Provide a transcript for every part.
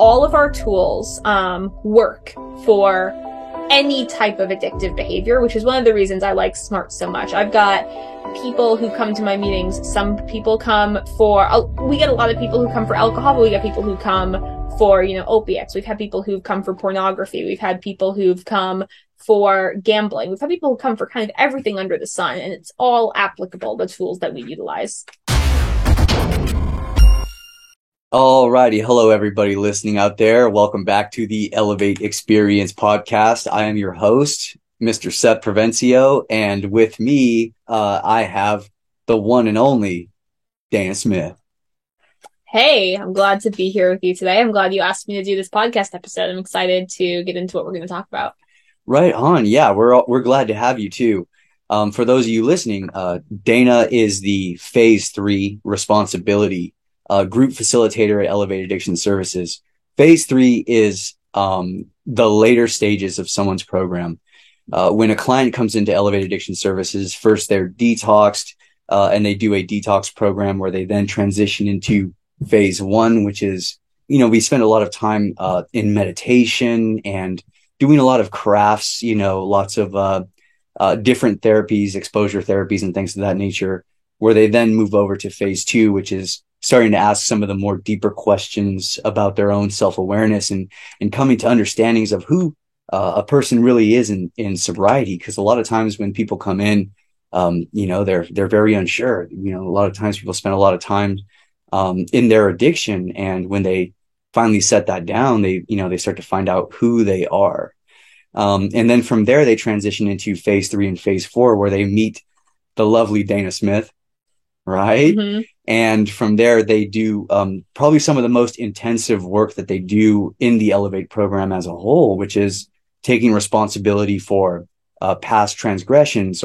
all of our tools work for any type of addictive behavior, which is one of the reasons I like SMART so much. I've got people who come to my meetings. Some people come for, we get a lot of people who come for alcohol, but we get people who come for, opiates. We've had people who've come for pornography. We've had people who've come for gambling. We've had people who come for kind of everything under the sun, and it's all applicable, the tools that we utilize. Alrighty. Hello, everybody listening out there. Welcome back to the Elevate Experience podcast. I am your host, Mr. Seth Provencio, and with me, I have the one and only Dana Smith. Hey, I'm glad to be here with you today. I'm glad you asked me to do this podcast episode. I'm excited to get into what we're going to talk about. Right on. Yeah, we're glad to have you too. For those of you listening, Dana is the Phase 3 responsibility group facilitator at Elevate Addiction Services. Phase 3 is the later stages of someone's program. When a client comes into Elevate Addiction Services, first they're detoxed, and they do a detox program where they then transition into Phase 1, which is, we spend a lot of time in meditation and doing a lot of crafts, lots of different therapies, exposure therapies and things of that nature, where they then move over to Phase 2, which is starting to ask some of the more deeper questions about their own self-awareness and coming to understandings of who a person really is in sobriety. Because a lot of times when people come in, they're very unsure. A lot of times people spend a lot of time in their addiction, and when they finally set that down, they start to find out who they are. And then from there, they transition into Phase 3 and Phase 4, where they meet the lovely Dana Smith, right? Mm-hmm. And from there, they do probably some of the most intensive work that they do in the Elevate program as a whole, which is taking responsibility for past transgressions,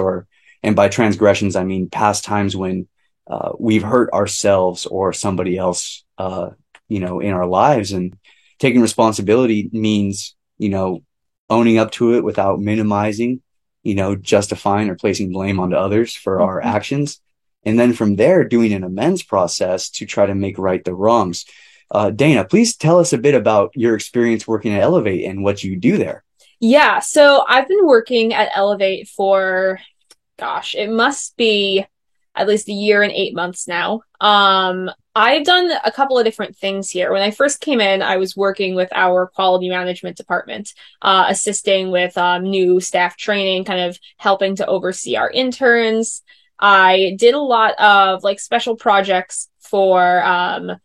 and by transgressions, I mean past times when we've hurt ourselves or somebody else, in our lives. And taking responsibility means, owning up to it without minimizing, justifying or placing blame onto others for our actions. And then from there, doing an amends process to try to make right the wrongs. Dana, please tell us a bit about your experience working at Elevate and what you do there. Yeah, so I've been working at Elevate for, it must be at least a year and 8 months now. I've done a couple of different things here. When I first came in, I was working with our quality management department, assisting with new staff training, kind of helping to oversee our interns. I did a lot of special projects for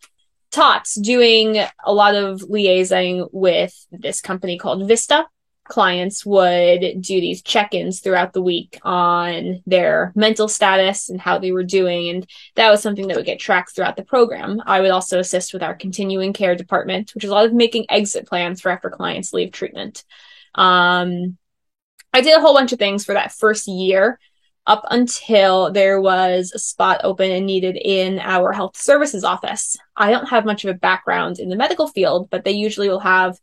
TOTS, doing a lot of liaising with this company called Vista. Clients would do these check-ins throughout the week on their mental status and how they were doing, and that was something that would get tracked throughout the program. I would also assist with our continuing care department, which is a lot of making exit plans for after clients leave treatment. I did a whole bunch of things for that first year, up until there was a spot open and needed in our health services office. I don't have much of a background in the medical field, but they usually will have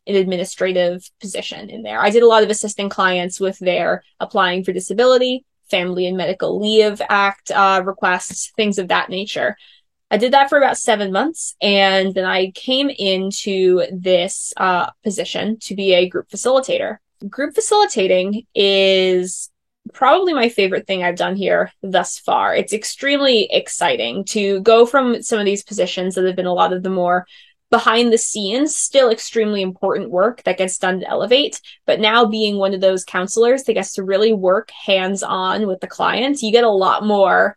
an administrative position in there. I did a lot of assisting clients with their applying for disability, Family and Medical Leave Act requests, things of that nature. I did that for about 7 months, and then I came into this position to be a group facilitator. Group facilitating is probably my favorite thing I've done here thus far. It's extremely exciting to go from some of these positions that have been a lot of the more behind the scenes, still extremely important work that gets done to Elevate, but now being one of those counselors that gets to really work hands-on with the clients, you get a lot more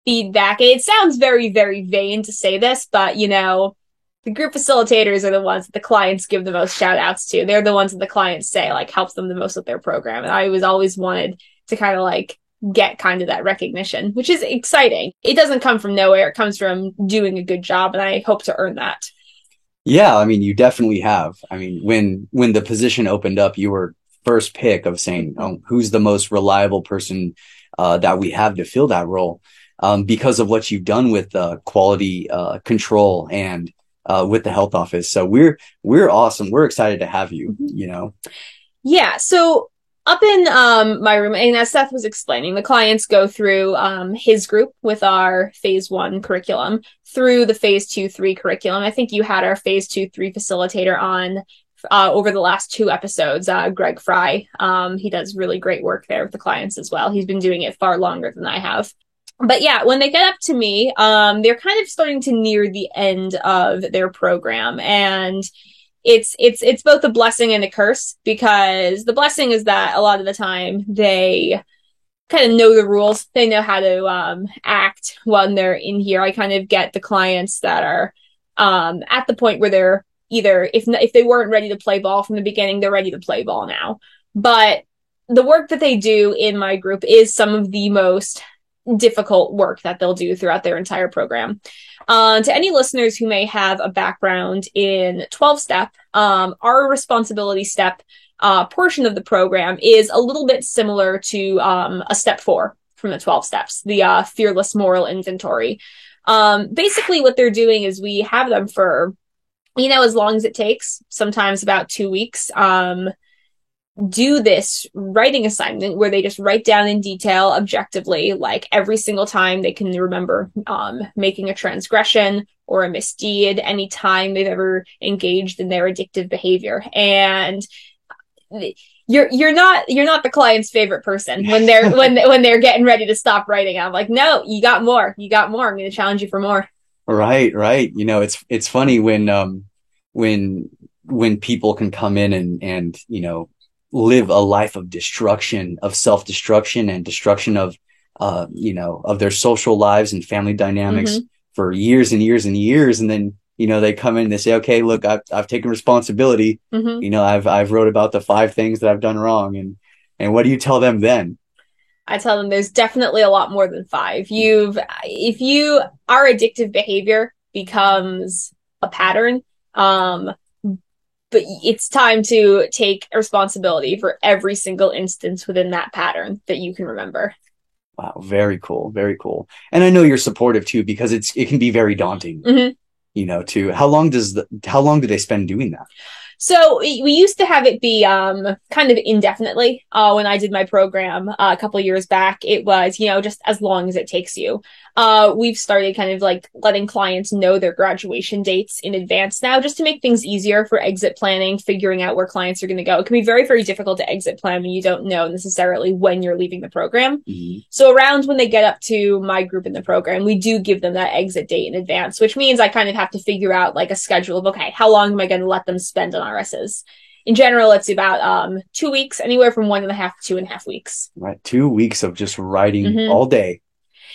feedback. And it sounds very, very vain to say this, but the group facilitators are the ones that the clients give the most shout outs to. They're the ones that the clients say helps them the most with their program. And I was always wanted to kind of get kind of that recognition, which is exciting. It doesn't come from nowhere. It comes from doing a good job, and I hope to earn that. Yeah, you definitely have. When the position opened up, you were first pick of saying, who's the most reliable person that we have to fill that role, because of what you've done with quality control and with the health office. So we're awesome. We're excited to have you, Yeah. So Up in my room, and as Seth was explaining, the clients go through his group with our phase 1 curriculum through the phase 2-3 curriculum. I think you had our phase 2-3 facilitator on over the last 2 episodes, Greg Fry. He does really great work there with the clients as well. He's been doing it far longer than I have. But yeah, when they get up to me, they're kind of starting to near the end of their program, and it's both a blessing and a curse, because the blessing is that a lot of the time they kind of know the rules. They know how to act when they're in here. I kind of get the clients that are at the point where they're either, if they weren't ready to play ball from the beginning, they're ready to play ball now. But the work that they do in my group is some of the most difficult work that they'll do throughout their entire program. To any listeners who may have a background in 12-step, our responsibility step portion of the program is a little bit similar to a step 4 from the 12 steps, the fearless moral inventory. Basically what they're doing is we have them for, as long as it takes, sometimes about 2 weeks, do this writing assignment where they just write down in detail, objectively, like every single time they can remember making a transgression or a misdeed, any time they've ever engaged in their addictive behavior. And you're not the client's favorite person when they're when they're getting ready to stop writing. I'm like, no, you got more. I'm going to challenge you for more. Right. It's funny when people can come in and live a life of destruction, of self-destruction and destruction of their social lives and family dynamics for years and years and years. And then, they come in and they say, okay, look, I've taken responsibility. I've wrote about the 5 things that I've done wrong. And what do you tell them then? I tell them there's definitely a lot more than 5. Our addictive behavior becomes a pattern, but it's time to take responsibility for every single instance within that pattern that you can remember. Wow. Very cool. Very cool. And I know you're supportive too, because it can be very daunting, how long do they spend doing that? So we used to have it be kind of indefinitely. When I did my program a couple of years back, it was, just as long as it takes you. We've started kind of like letting clients know their graduation dates in advance now, just to make things easier for exit planning, figuring out where clients are going to go. It can be very, very difficult to exit plan when you don't know necessarily when you're leaving the program. So around when they get up to my group in the program, we do give them that exit date in advance, which means I kind of have to figure out like a schedule of, okay, how long am I going to let them spend on RSs? In general, it's about 2 weeks, anywhere from 1.5 to 2.5 weeks. Right. 2 weeks of just writing all day.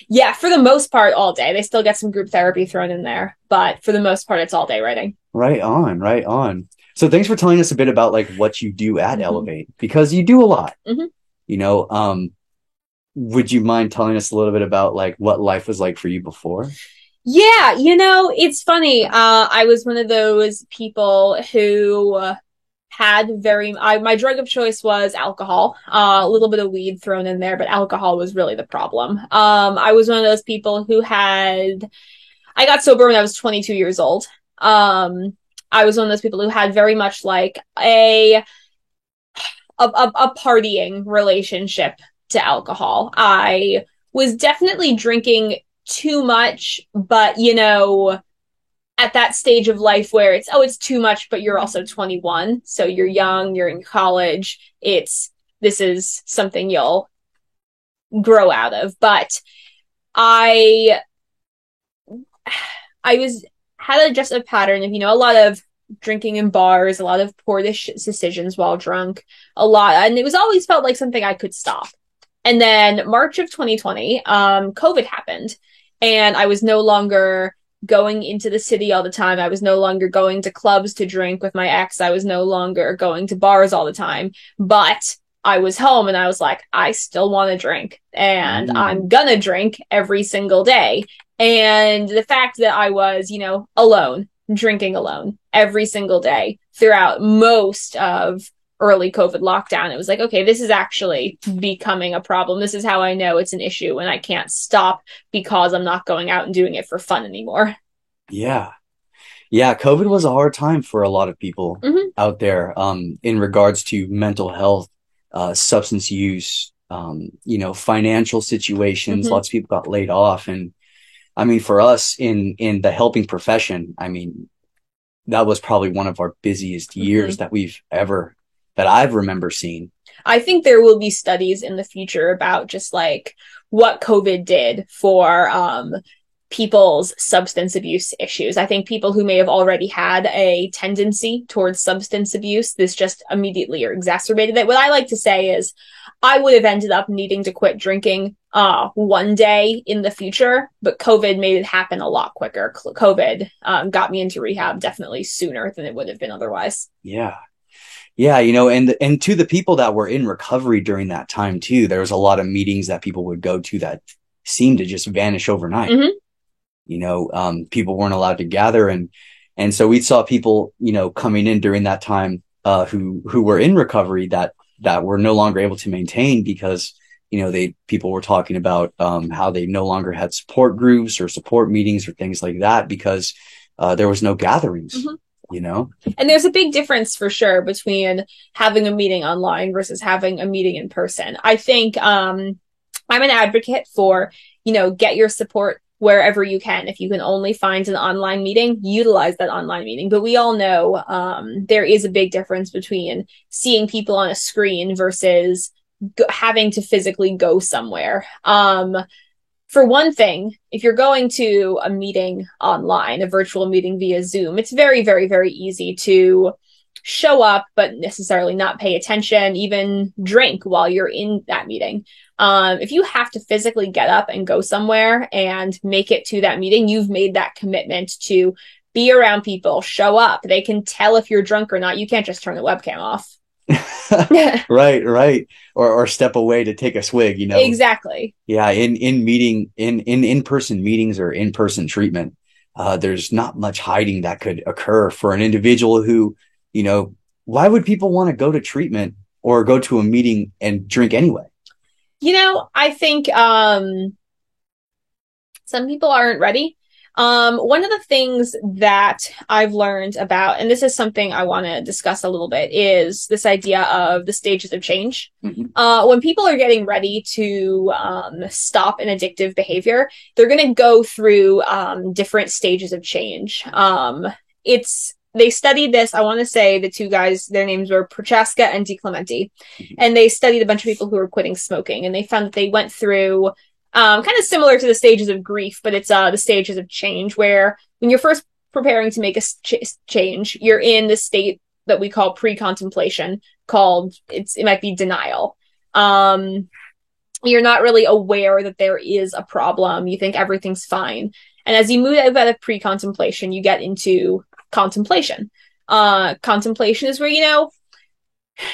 Yeah, for the most part, all day. They still get some group therapy thrown in there, but for the most part, it's all day writing. Right on. So thanks for telling us a bit about like what you do at Elevate, because you do a lot. Would you mind telling us a little bit about like what life was like for you before? Yeah, it's funny. I was one of those people who had my drug of choice was alcohol, a little bit of weed thrown in there, but alcohol was really the problem. I was one of those people I got sober when I was 22 years old. I was one of those people who had very much like a partying relationship to alcohol. I was definitely drinking too much, but at that stage of life where it's too much, but you're also 21, so you're young, you're in college, this is something you'll grow out of. But I had just a pattern of a lot of drinking in bars, a lot of poor decisions while drunk, and it was always felt like something I could stop. And then March of 2020, COVID happened, and I was no longer going into the city all the time. I was no longer going to clubs to drink with my ex. I was no longer going to bars all the time, but I was home and I was like, I still want to drink, and I'm gonna drink every single day. And the fact that I was, alone, drinking alone every single day throughout most of early COVID lockdown, it was like, okay, this is actually becoming a problem. This is how I know it's an issue, and I can't stop because I'm not going out and doing it for fun anymore. Yeah. COVID was a hard time for a lot of people out there, in regards to mental health, substance use, financial situations. Mm-hmm. Lots of people got laid off. And I mean, for us in the helping profession, I mean, that was probably one of our busiest Mm-hmm. years that I've remember seeing. I think there will be studies in the future about just like what COVID did for people's substance abuse issues. I think people who may have already had a tendency towards substance abuse, this just immediately or exacerbated it. What I like to say is I would have ended up needing to quit drinking one day in the future, but COVID made it happen a lot quicker. COVID got me into rehab definitely sooner than it would have been otherwise. Yeah. Yeah, and to the people that were in recovery during that time too, there was a lot of meetings that people would go to that seemed to just vanish overnight. Mm-hmm. People weren't allowed to gather, and so we saw people, coming in during that time, who were in recovery that were no longer able to maintain because, people were talking about, how they no longer had support groups or support meetings or things like that because, there was no gatherings. Mm-hmm. And there's a big difference for sure between having a meeting online versus having a meeting in person. I think I'm an advocate for, get your support wherever you can. If you can only find an online meeting, utilize that online meeting. But we all know there is a big difference between seeing people on a screen versus having to physically go somewhere. For one thing, if you're going to a meeting online, a virtual meeting via Zoom, it's very, very, very easy to show up, but necessarily not pay attention, even drink while you're in that meeting. If you have to physically get up and go somewhere and make it to that meeting, you've made that commitment to be around people, show up. They can tell if you're drunk or not. You can't just turn the webcam off. Right. Or step away to take a swig, Exactly. Yeah. In-person meetings or in-person treatment, there's not much hiding that could occur for an individual who, why would people want to go to treatment or go to a meeting and drink anyway? I think some people aren't ready. One of the things that I've learned about, and this is something I want to discuss a little bit, is this idea of the stages of change. Mm-hmm. When people are getting ready to stop an addictive behavior, they're going to go through different stages of change. They studied this. I want to say the two guys, their names were Prochaska and DiClemente, and they studied a bunch of people who were quitting smoking, and they found that they went through kind of similar to the stages of grief, but it's the stages of change, where when you're first preparing to make a change, you're in the state that we call pre-contemplation, it might be denial. You're not really aware that there is a problem. You think everything's fine. And as you move out of pre-contemplation, you get into contemplation. Contemplation is where,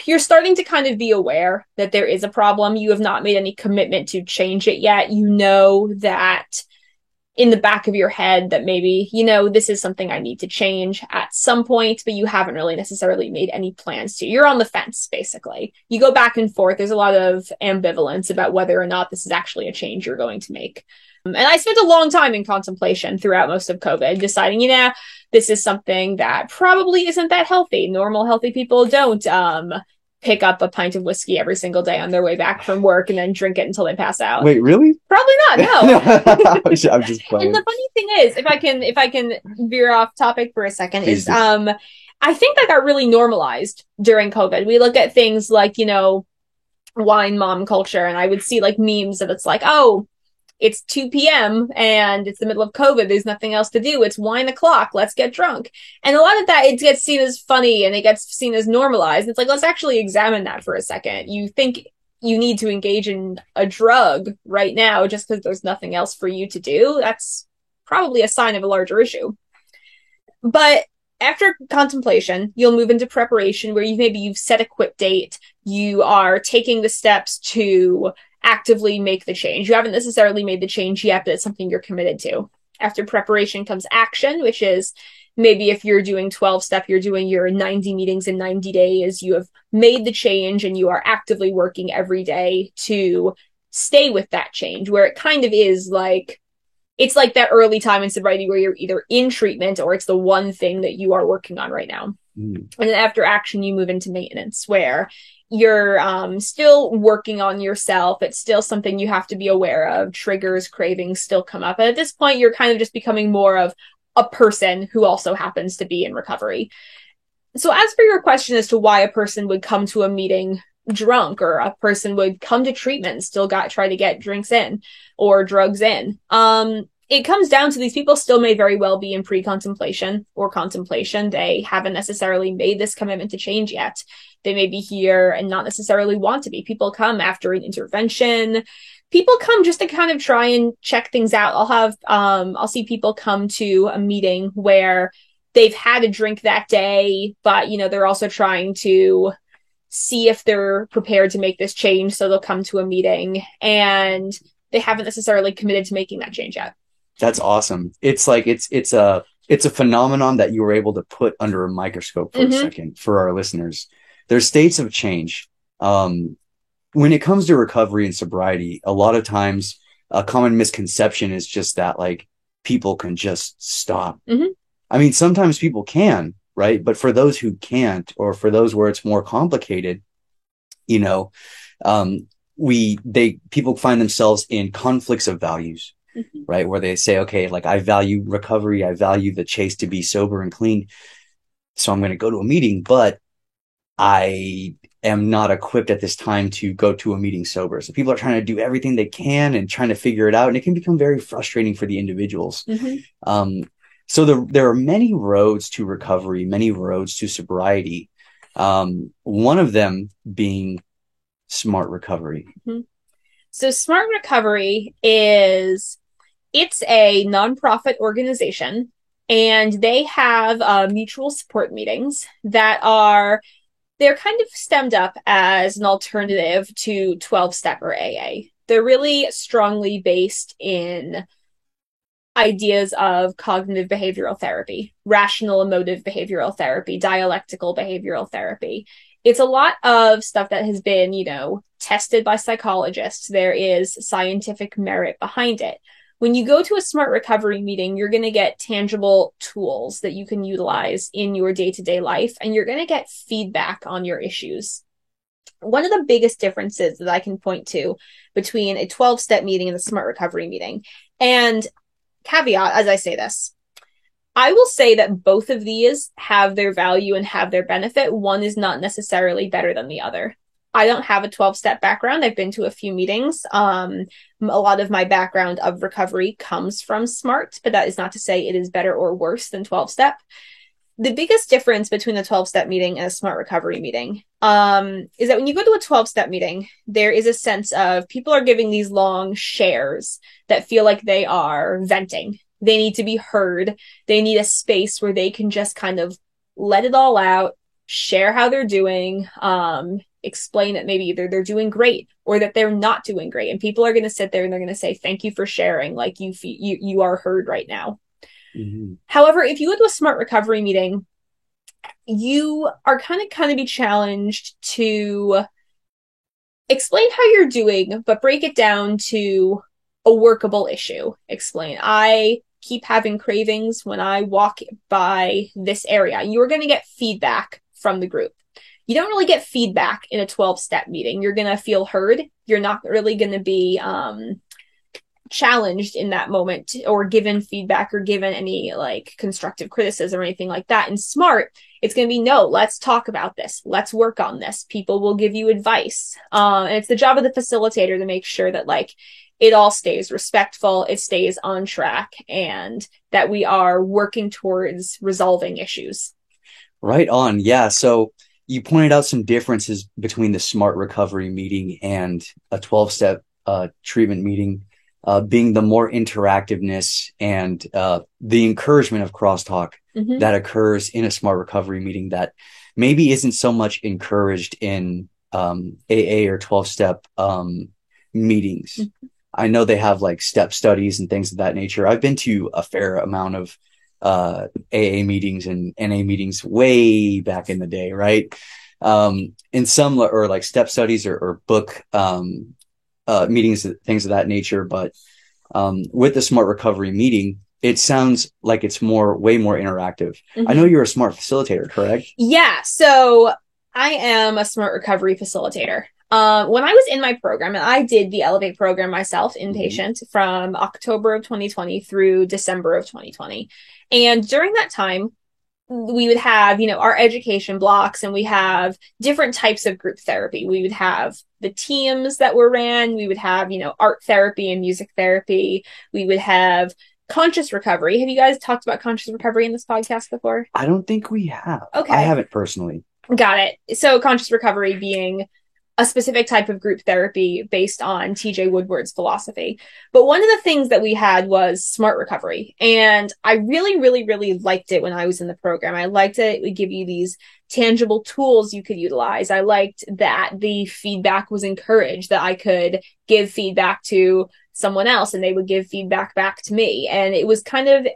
you're starting to kind of be aware that there is a problem. You have not made any commitment to change it yet. You know that in the back of your head that maybe, this is something I need to change at some point, but you haven't really necessarily made any plans to. You're on the fence, basically. You go back and forth. There's a lot of ambivalence about whether or not this is actually a change you're going to make. And I spent a long time in contemplation throughout most of COVID, deciding, this is something that probably isn't that healthy. Normal, healthy people don't pick up a pint of whiskey every single day on their way back from work and then drink it until they pass out. Wait, really? Probably not. No. I'm just playing. And the funny thing is, if I can veer off topic for a second, Please is do. I think that got really normalized during COVID. We look at things like, wine mom culture, and I would see like memes that it's like, oh, it's 2 p.m. and it's the middle of COVID. There's nothing else to do. It's wine o'clock. Let's get drunk. And a lot of that, it gets seen as funny and it gets seen as normalized. It's like, let's actually examine that for a second. You think you need to engage in a drug right now just because there's nothing else for you to do. That's probably a sign of a larger issue. But after contemplation, you'll move into preparation where you've set a quit date. You are taking the steps to actively make the change. You haven't necessarily made the change yet, but it's something you're committed to. After preparation comes action, which is maybe if you're doing 12-step, you're doing your 90 meetings in 90 days. You have made the change and you are actively working every day to stay with that change, where it kind of is like, it's like that early time in sobriety where you're either in treatment or it's the one thing that you are working on right now. Mm. And then after action, you move into maintenance, where you're still working on yourself. It's still something you have to be aware of. Triggers, cravings still come up. And at this point, you're kind of just becoming more of a person who also happens to be in recovery. So, as for your question as to why a person would come to a meeting drunk, or a person would come to treatment and still try to get drinks in or drugs in, it comes down to these people still may very well be in pre-contemplation or contemplation. They haven't necessarily made this commitment to change yet. They may be here and not necessarily want to be. People come after an intervention. People come just to kind of try and check things out. I'll see people come to a meeting where they've had a drink that day, but they're also trying to see if they're prepared to make this change. So they'll come to a meeting and they haven't necessarily committed to making that change yet. That's awesome. It's like it's a phenomenon that you were able to put under a microscope for a second for our listeners. There's states of change. When it comes to recovery and sobriety, a lot of times a common misconception is just that like people can just stop. I mean, sometimes people can, right? But for those who can't, or for those where it's more complicated, people find themselves in conflicts of values. Right? Where they say, okay, like I value recovery. I value the chase to be sober and clean. So I'm going to go to a meeting, but I am not equipped at this time to go to a meeting sober. So people are trying to do everything they can and trying to figure it out. And it can become very frustrating for the individuals. So there are many roads to recovery, many roads to sobriety. One of them being Smart Recovery. So Smart Recovery it's a nonprofit organization, and they have mutual support meetings they're kind of stemmed up as an alternative to 12-step or AA. They're really strongly based in ideas of cognitive behavioral therapy, rational emotive behavioral therapy, dialectical behavioral therapy. It's a lot of stuff that has been, tested by psychologists. There is scientific merit behind it. When you go to a Smart Recovery meeting, you're going to get tangible tools that you can utilize in your day-to-day life, and you're going to get feedback on your issues. One of the biggest differences that I can point to between a 12-step meeting and a Smart Recovery meeting, and caveat as I say this, I will say that both of these have their value and have their benefit. One is not necessarily better than the other. I don't have a 12-step background. I've been to a few meetings. A lot of my background of recovery comes from SMART, but that is not to say it is better or worse than 12-step. The biggest difference between a 12-step meeting and a Smart Recovery meeting is that when you go to a 12-step meeting, there is a sense of people are giving these long shares that feel like they are venting. They need to be heard. They need a space where they can just kind of let it all out, share how they're doing, explain that maybe either they're doing great or that they're not doing great. And people are going to sit there and they're going to say, thank you for sharing. Like you are heard right now. However, if you go to a Smart Recovery meeting, you are kind of be challenged to explain how you're doing, but break it down to a workable issue. Explain, I keep having cravings when I walk by this area. You're going to get feedback from the group. You don't really get feedback in a 12-step meeting. You're going to feel heard. You're not really going to be challenged in that moment or given feedback or given any like constructive criticism or anything like that. In Smart, it's going to be, no, let's talk about this. Let's work on this. People will give you advice. And it's the job of the facilitator to make sure that like it all stays respectful, it stays on track, and that we are working towards resolving issues. Right on. Yeah. So you pointed out some differences between the Smart Recovery meeting and a 12-step treatment meeting, being the more interactiveness and the encouragement of crosstalk that occurs in a Smart Recovery meeting that maybe isn't so much encouraged in AA or 12-step meetings. I know they have like step studies and things of that nature. I've been to a fair amount of AA meetings and NA meetings way back in the day, right? In some or like step studies or book meetings, things of that nature. But with the Smart Recovery meeting, it sounds like it's way more interactive. I know Mhm. you're a smart facilitator, correct? Yeah, so I am a smart recovery facilitator. When I was in my program, and I did the Elevate program myself, Mhm. inpatient, from October of 2020 through December of 2020. And during that time, we would have, our education blocks, and we have different types of group therapy. We would have the teams that were ran. We would have, art therapy and music therapy. We would have conscious recovery. Have you guys talked about conscious recovery in this podcast before? I don't think we have. I Okay. haven't personally. Got it. So conscious recovery being a specific type of group therapy based on TJ Woodward's philosophy. But one of the things that we had was smart recovery. And I really, really, really liked it when I was in the program. I liked it. It would give you these tangible tools you could utilize. I liked that the feedback was encouraged, that I could give feedback to someone else and they would give feedback back to me. And it was kind of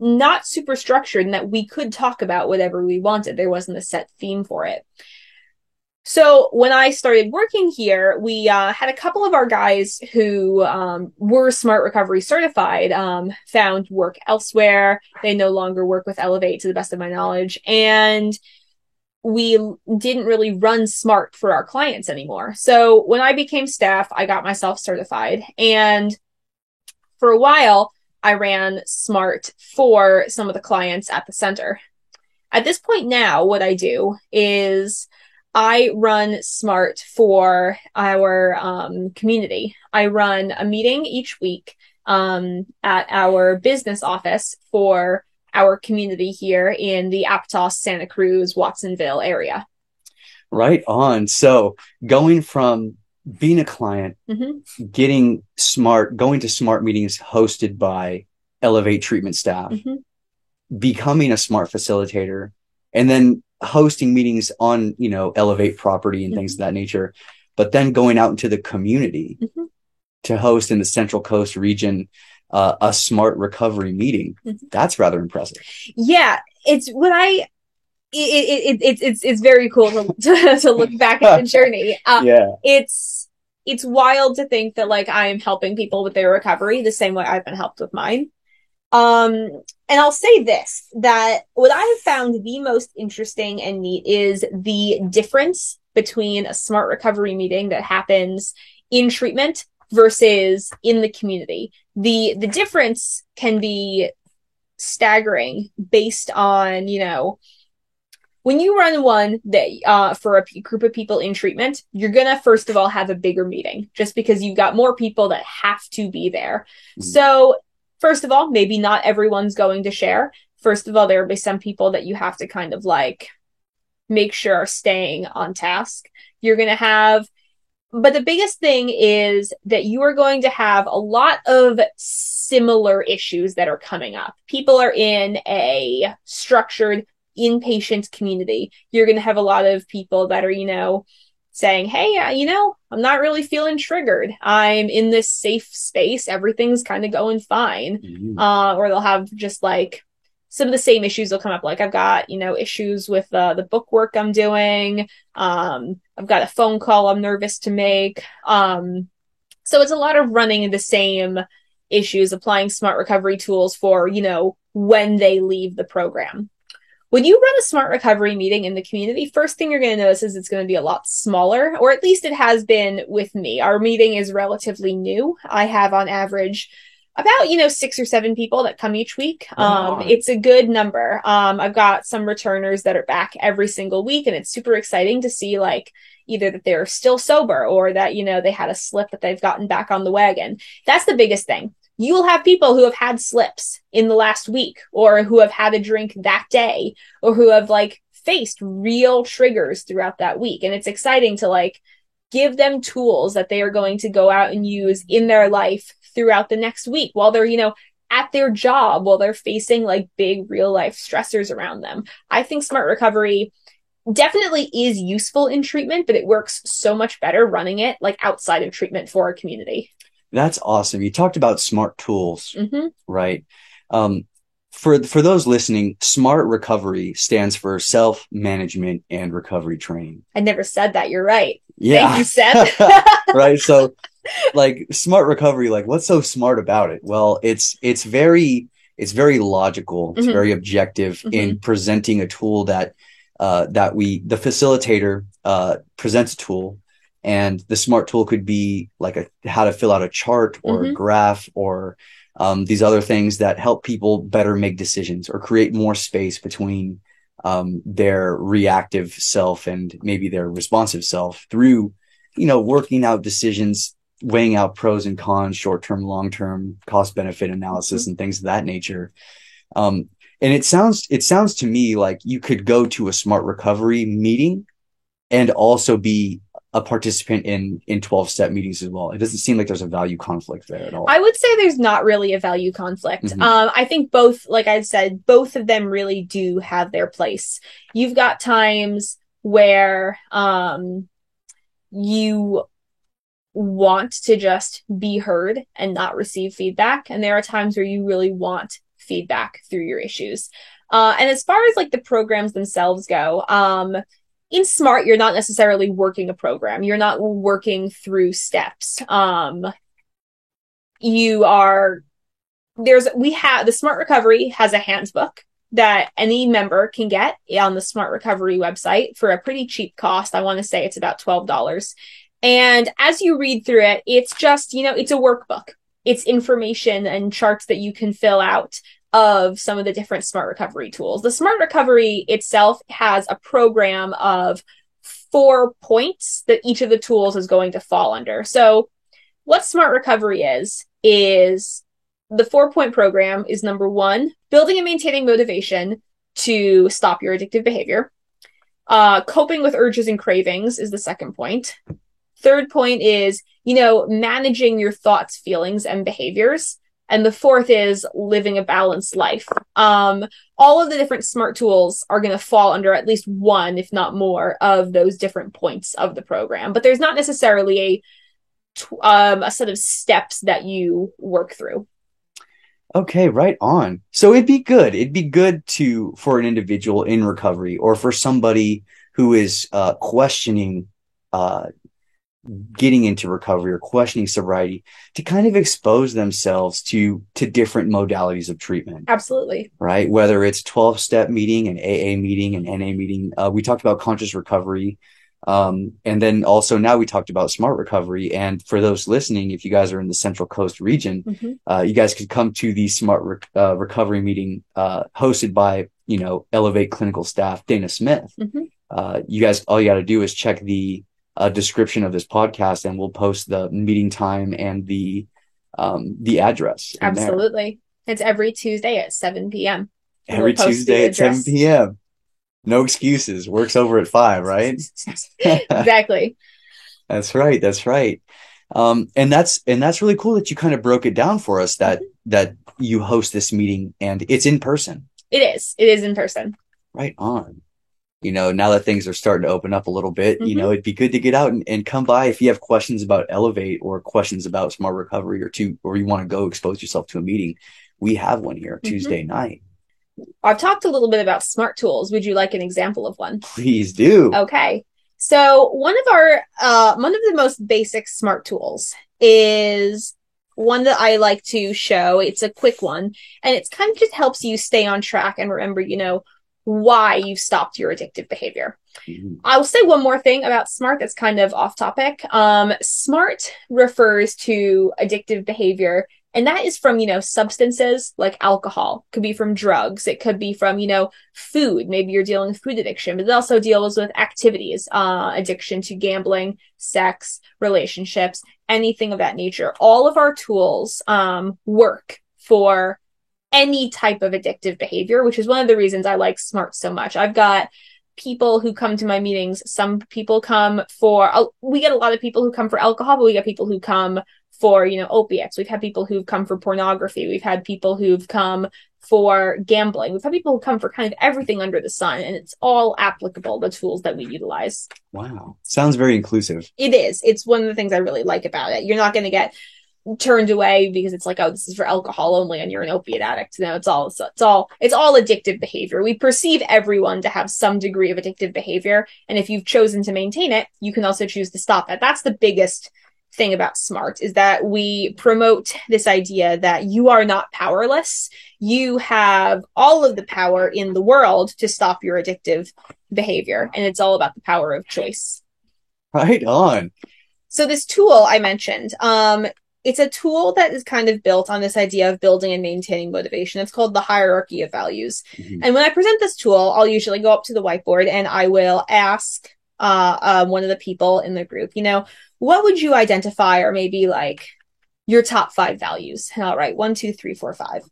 not super structured in that we could talk about whatever we wanted. There wasn't a set theme for it. So when I started working here, we had a couple of our guys who were smart recovery certified, found work elsewhere. They no longer work with Elevate to the best of my knowledge. And we didn't really run smart for our clients anymore. So when I became staff, I got myself certified. And for a while, I ran smart for some of the clients at the center. At this point now, what I do is I run smart for our community. I run a meeting each week at our business office for our community here in the Aptos, Santa Cruz, Watsonville area. Right on. So going from being a client, Mm-hmm. going to smart meetings hosted by Elevate treatment staff, Mm-hmm. becoming a smart facilitator, and then hosting meetings on, Elevate property and things of that nature, but then going out into the community Mm-hmm. to host in the Central Coast region a smart recovery meeting. Mm-hmm. That's rather impressive. Yeah, it's what I it's very cool to look back at the journey. Yeah. It's wild to think that like I am helping people with their recovery the same way I've been helped with mine. And I'll say this, that what I have found the most interesting and neat is the difference between a smart recovery meeting that happens in treatment versus in the community. The difference can be staggering based on, when you run one that for a group of people in treatment, you're gonna first of all have a bigger meeting just because you've got more people that have to be there. Mm-hmm. So first of all, maybe not everyone's going to share. First of all, there will be some people that you have to kind of like make sure are staying on task. You're gonna have, but the biggest thing is that you are going to have a lot of similar issues that are coming up. People are in a structured inpatient community. You're going to have a lot of people that are, saying, hey, I'm not really feeling triggered. I'm in this safe space. Everything's kind of going fine. Mm-hmm. Or they'll have just like some of the same issues will come up. Like I've got, issues with the book work I'm doing. I've got a phone call I'm nervous to make. So it's a lot of running the same issues, applying smart recovery tools for, when they leave the program. When you run a smart recovery meeting in the community, first thing you're going to notice is it's going to be a lot smaller, or at least it has been with me. Our meeting is relatively new. I have on average about, 6 or 7 people that come each week. It's a good number. I've got some returners that are back every single week, and it's super exciting to see like either that they're still sober or that, they had a slip that they've gotten back on the wagon. That's the biggest thing. You will have people who have had slips in the last week or who have had a drink that day or who have like faced real triggers throughout that week. And it's exciting to like give them tools that they are going to go out and use in their life throughout the next week while they're, at their job, while they're facing like big real life stressors around them. I think smart recovery definitely is useful in treatment, but it works so much better running it like outside of treatment for a community. That's awesome. You talked about smart tools, mm-hmm. right? For those listening, SMART recovery stands for self-management and recovery training. I never said that. You're right. Yeah. Thank you, Seth. Right. So like SMART recovery, like what's so smart about it? Well, it's very it's very logical, it's Mhm. very objective in presenting a tool that the facilitator presents a tool, and the smart tool could be like how to fill out a chart or a graph or these other things that help people better make decisions or create more space between their reactive self and maybe their responsive self through, working out decisions, weighing out pros and cons, short-term, long-term, cost-benefit analysis, and things of that nature. And it sounds to me like you could go to a smart recovery meeting and also be a participant in 12-step meetings as well. It doesn't seem like there's a value conflict there at all. I would say there's not really a value conflict. I think both, like I said, both of them really do have their place. You've got times where you want to just be heard and not receive feedback. And there are times where you really want feedback through your issues. And as far as like the programs themselves go, in SMART, you're not necessarily working a program. You're not working through steps. The Smart Recovery has a handbook that any member can get on the Smart Recovery website for a pretty cheap cost. I want to say it's about $12. And as you read through it, it's just, it's a workbook. It's information and charts that you can fill out of some of the different Smart Recovery tools. The Smart Recovery itself has a program of 4 points that each of the tools is going to fall under. So what Smart Recovery is the 4-point program is number 1, building and maintaining motivation to stop your addictive behavior. Coping with urges and cravings is the 2nd point. 3rd point is, managing your thoughts, feelings, and behaviors. And the 4th is living a balanced life. All of the different SMART tools are going to fall under at least one, if not more, of those different points of the program. But there's not necessarily a set of steps that you work through. Okay, right on. So it'd be good for an individual in recovery or for somebody who is questioning getting into recovery or questioning sobriety to kind of expose themselves to different modalities of treatment. Absolutely. Right? Whether it's 12-step meeting, an AA meeting, an NA meeting. We talked about conscious recovery. And then also now we talked about smart recovery. And for those listening, if you guys are in the Central Coast region, you guys could come to the smart recovery meeting hosted by, Elevate clinical staff, Dana Smith. You guys, all you got to do is check the description of this podcast and we'll post the meeting time and the address. Absolutely. It's every Tuesday at 7 p.m. Every Tuesday at 7 p.m. No excuses. Works over at 5, right? Exactly. That's right. And that's really cool that you kind of broke it down for us that you host this meeting and it's in person. It is in person. Right on. Now that things are starting to open up a little bit, it'd be good to get out and come by if you have questions about Elevate or questions about smart recovery or you want to go expose yourself to a meeting. We have one here Tuesday night. I've talked a little bit about smart tools. Would you like an example of one? Please do. Okay. So one of the most basic smart tools is one that I like to show. It's a quick one and it's kind of just helps you stay on track and remember, why you've stopped your addictive behavior. I'll say one more thing about SMART that's kind of off topic. SMART refers to addictive behavior, and that is from, substances like alcohol. It could be from drugs. It could be from, food. Maybe you're dealing with food addiction, but it also deals with activities, addiction to gambling, sex, relationships, anything of that nature. All of our tools work for any type of addictive behavior, which is one of the reasons I like SMART so much. I've got people who come to my meetings. Some people come we get a lot of people who come for alcohol, but we get people who come for, opiates. We've had people who've come for pornography. We've had people who've come for gambling. We've had people who come for kind of everything under the sun, and it's all applicable, the tools that we utilize. Wow. Sounds very inclusive. It is. It's one of the things I really like about it. You're not going to get turned away because it's like, oh, this is for alcohol only and you're an opiate addict. No, it's all addictive behavior. We perceive everyone to have some degree of addictive behavior, and if you've chosen to maintain it, you can also choose to stop it. That's the biggest thing about SMART is that we promote this idea that you are not powerless. You have all of the power in the world to stop your addictive behavior. And it's all about the power of choice. Right on. So this tool I mentioned, it's a tool that is kind of built on this idea of building and maintaining motivation. It's called the hierarchy of values. Mm-hmm. And when I present this tool, I'll usually go up to the whiteboard and I will ask one of the people in the group, what would you identify, or maybe like your top 5 values? And I'll write 1, 2, 3, 4, 5.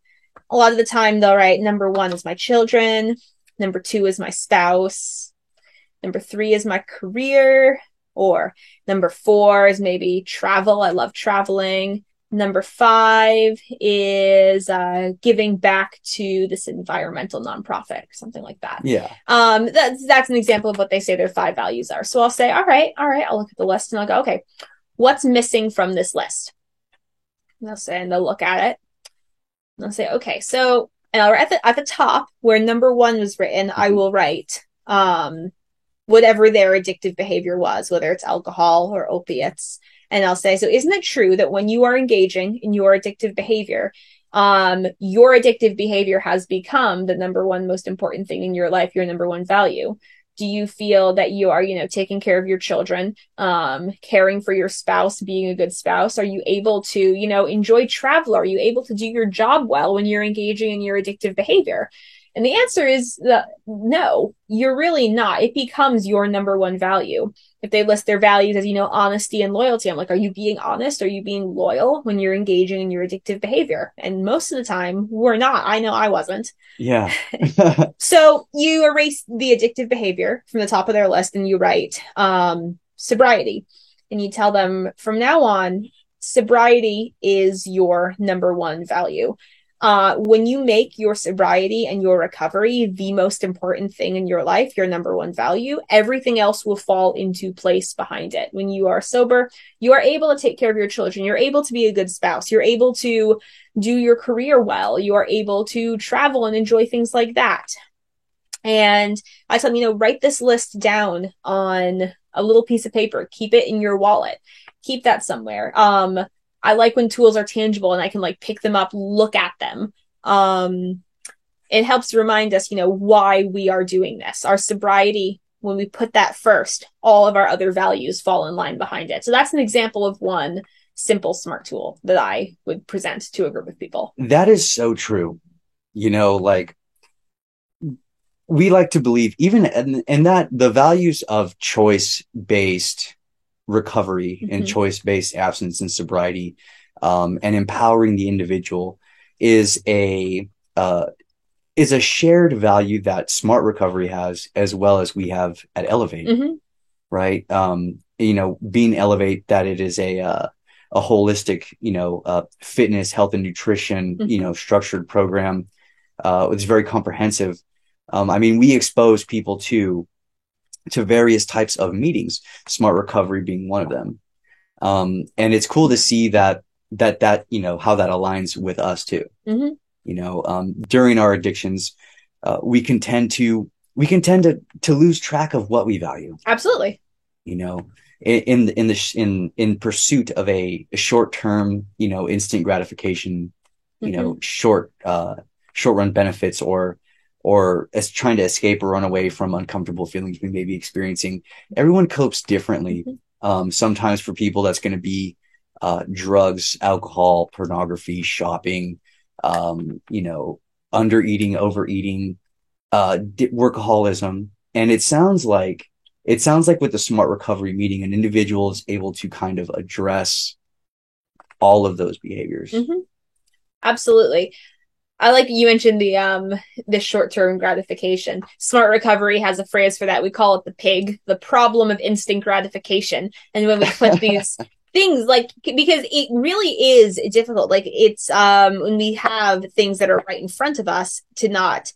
A lot of the time they'll write number 1 is my children. Number 2 is my spouse. Number 3 is my career. Or number 4 is maybe travel. I love traveling. Number 5 is giving back to this environmental nonprofit, or something like that. Yeah. That's an example of what they say their 5 values are. So I'll say, all right. I'll look at the list and I'll go, okay, what's missing from this list? And they'll look at it and I'll say, okay, so, and I'll write at the top where number 1 was written, I will write, whatever their addictive behavior was, whether it's alcohol or opiates. And I'll say, so isn't it true that when you are engaging in your addictive behavior has become the number 1 most important thing in your life, your number 1 value? Do you feel that you are, taking care of your children, caring for your spouse, being a good spouse? Are you able to, enjoy travel? Are you able to do your job well when you're engaging in your addictive behavior? And the answer is no, you're really not. It becomes your number 1 value. If they list their values as, honesty and loyalty, I'm like, are you being honest? Are you being loyal when you're engaging in your addictive behavior? And most of the time, we're not. I know I wasn't. Yeah. So you erase the addictive behavior from the top of their list and you write sobriety. And you tell them from now on, sobriety is your number 1 value. When you make your sobriety and your recovery the most important thing in your life, your number 1 value, everything else will fall into place behind it. When you are sober, you are able to take care of your children. You're able to be a good spouse. You're able to do your career well. You are able to travel and enjoy things like that. And I tell them, write this list down on a little piece of paper. Keep it in your wallet. Keep that somewhere. I like when tools are tangible and I can pick them up, look at them. It helps remind us, why we are doing this. Our sobriety, when we put that first, all of our other values fall in line behind it. So that's an example of one simple SMART tool that I would present to a group of people. That is so true. We like to believe even in that the values of choice-based recovery and choice-based abstinence and sobriety, and empowering the individual is a shared value that Smart Recovery has, as well as we have at Elevate, right? Being Elevate, that it is a holistic, fitness, health and nutrition, structured program. It's very comprehensive. We expose people to various types of meetings, Smart Recovery being one of them. And it's cool to see that how that aligns with us too. During our addictions, we can tend to lose track of what we value. Absolutely. In pursuit of a short-term, instant gratification, short run benefits, or as trying to escape or run away from uncomfortable feelings we may be experiencing. Everyone copes differently. Sometimes for people, that's going to be drugs, alcohol, pornography, shopping, undereating, overeating, workaholism. And it sounds like with the Smart Recovery meeting, an individual is able to kind of address all of those behaviors. Absolutely. I like you mentioned the short-term gratification. Smart Recovery has a phrase for that. We call it the PIG, the problem of instant gratification. And when we put these things because it really is difficult. It's when we have things that are right in front of us to not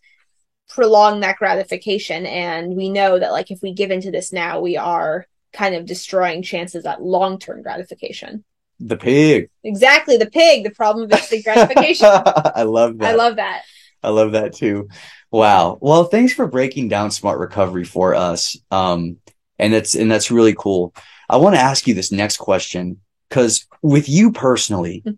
prolong that gratification. And we know that if we give into this now, we are kind of destroying chances at long-term gratification. The pig. Exactly, the pig, the problem of instant gratification. I love that. I love that. I love that too. Wow. Well, thanks for breaking down Smart Recovery for us. And that's really cool. I want to ask you this next question, Because with you personally, Mhm.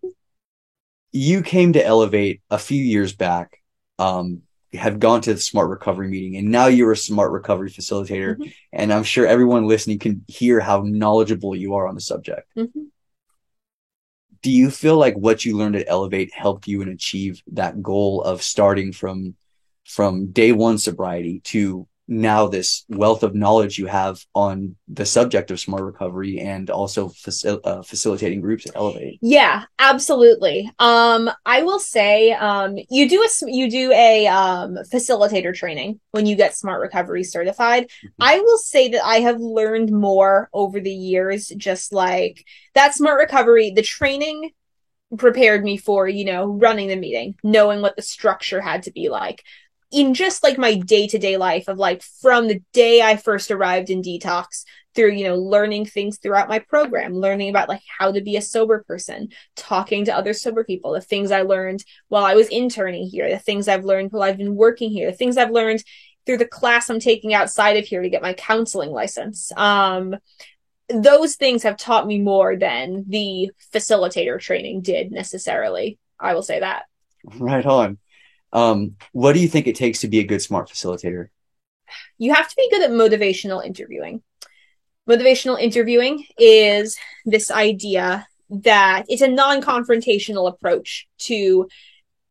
you came to Elevate a few years back, have gone to the Smart Recovery meeting, and now you're a Smart Recovery facilitator. Mhm. And I'm sure everyone listening can hear how knowledgeable you are on the subject. Mhm. Do you feel like what you learned at Elevate helped you and achieve that goal of starting from day one sobriety to now this wealth of knowledge you have on the subject of smart recovery and also facilitating groups at Elevate? Yeah, absolutely. I will say, you do a facilitator training when you get Smart Recovery certified. I will say that I have learned more over the years, just like that Smart Recovery, the training prepared me for, running the meeting, knowing what the structure had to be like. In just like my day-to-day life of like from the day I first arrived in detox through, learning things throughout my program, learning about like how to be a sober person, talking to other sober people, the things I learned while I was interning here, the things I've learned while I've been working here, the things I've learned through the class I'm taking outside of here to get my counseling license. Those things have taught me more than the facilitator training did necessarily. I will say that. Right on. What do you think it takes to be a good smart facilitator? You have to be good at motivational interviewing. Motivational interviewing is this idea that it's a non-confrontational approach to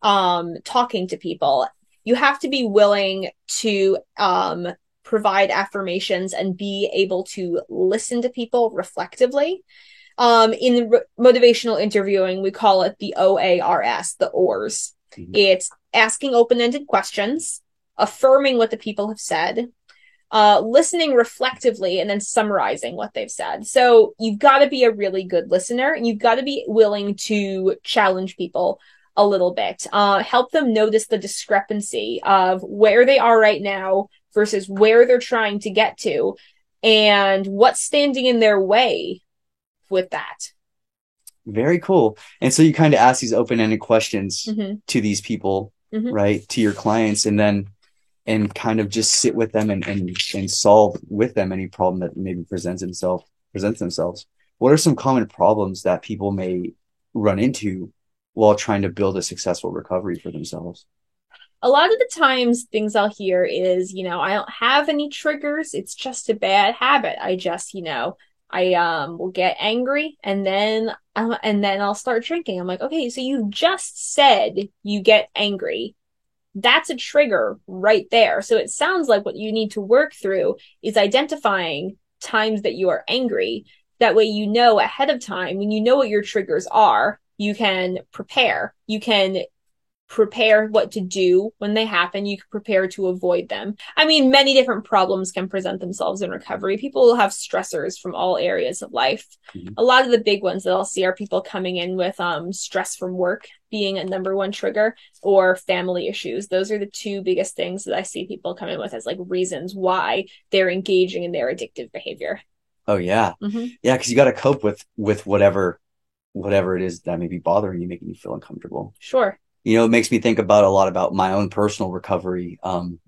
talking to people. You have to be willing to provide affirmations and be able to listen to people reflectively. In motivational interviewing, we call it the OARS, the OARS. Mhm. It's asking open-ended questions, affirming what the people have said, listening reflectively, and then summarizing what they've said. So you've got to be a really good listener, and you've got to be willing to challenge people a little bit, help them notice the discrepancy of where they are right now versus where they're trying to get to, and what's standing in their way with that. Very cool. And so you kind of ask these open-ended questions Mm-hmm. to these people, Mm-hmm. right? To your clients, and then and kind of just sit with them and solve with them any problem that maybe presents themselves. What are some common problems that people may run into while trying to build a successful recovery for themselves? A lot of the times things I'll hear is, I don't have any triggers. It's just a bad habit. I just, I will get angry and then I'll start drinking. I'm like, okay, so you just said you get angry. That's a trigger right there. So it sounds like what you need to work through is identifying times that you are angry. That way, ahead of time, when you know what your triggers are, you can prepare. You can prepare what to do when they happen. You can prepare to avoid them. I mean, many different problems can present themselves in recovery. People will have stressors from all areas of life. Mhm. A lot of the big ones that I'll see are people coming in with stress from work being a number one trigger, or family issues. Those are the two biggest things that I see people come in with as like reasons why they're engaging in their addictive behavior. Oh yeah. Mm-hmm. Yeah, because you got to cope with whatever it is that may be bothering you, making you feel uncomfortable. Sure. It makes me think about a lot about my own personal recovery. In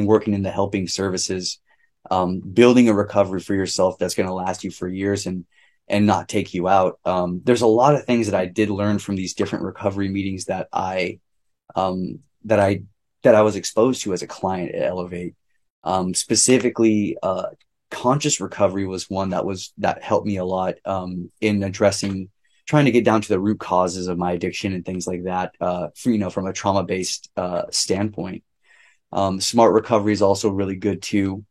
working in the helping services, building a recovery for yourself that's going to last you for years and not take you out. There's a lot of things that I did learn from these different recovery meetings that um, that I that I was exposed to as a client at Elevate. Specifically, conscious recovery was one that helped me a lot in addressing trying to get down to the root causes of my addiction and things like that, from a trauma-based standpoint. Smart recovery is also really good too,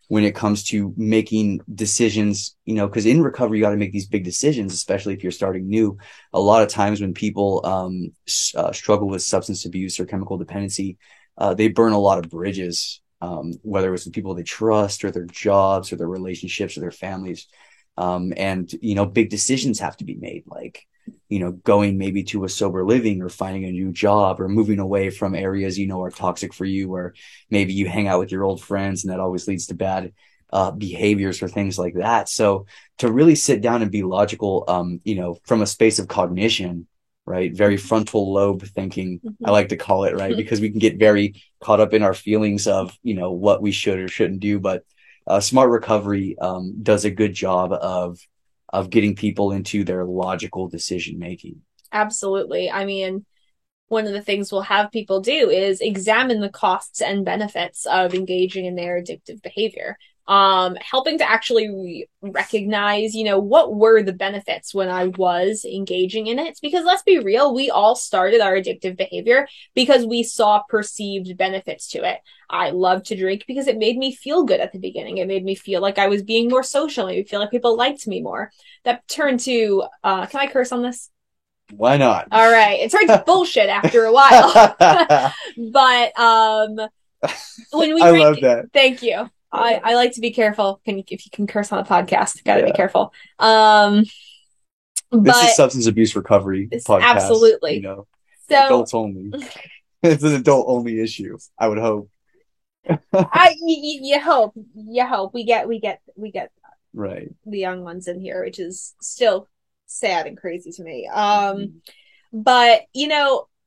when it comes to making decisions, because in recovery, you got to make these big decisions, especially if you're starting new. A lot of times when people struggle with substance abuse or chemical dependency, they burn a lot of bridges, whether it's with people they trust or their jobs or their relationships or their families. Big decisions have to be made, like, going maybe to a sober living or finding a new job or moving away from areas, are toxic for you, or maybe you hang out with your old friends and that always leads to bad behaviors or things like that. So to really sit down and be logical, from a space of cognition, right? Very frontal lobe thinking, Mm-hmm. I like to call it, right? Because we can get very caught up in our feelings of, what we should or shouldn't do. But smart recovery does a good job of of getting people into their logical decision making. Absolutely. I mean, one of the things we'll have people do is examine the costs and benefits of engaging in their addictive behavior. Helping to actually recognize, what were the benefits when I was engaging in it. Because let's be real, we all started our addictive behavior because we saw perceived benefits to it. I loved to drink because it made me feel good at the beginning. It made me feel like I was being more social. It made me feel like people liked me more. That turned to, can I curse on this? Why not? All right. It turns bullshit after a while. But when we I drink, love that. thank you. I like to be careful. If you can curse on a podcast, gotta Yeah. be careful. This is But substance abuse recovery podcast. absolutely. So So adults only. It's an adult only issue, I would hope. you hope we get Right. the young ones in here, which is still sad and crazy to me. But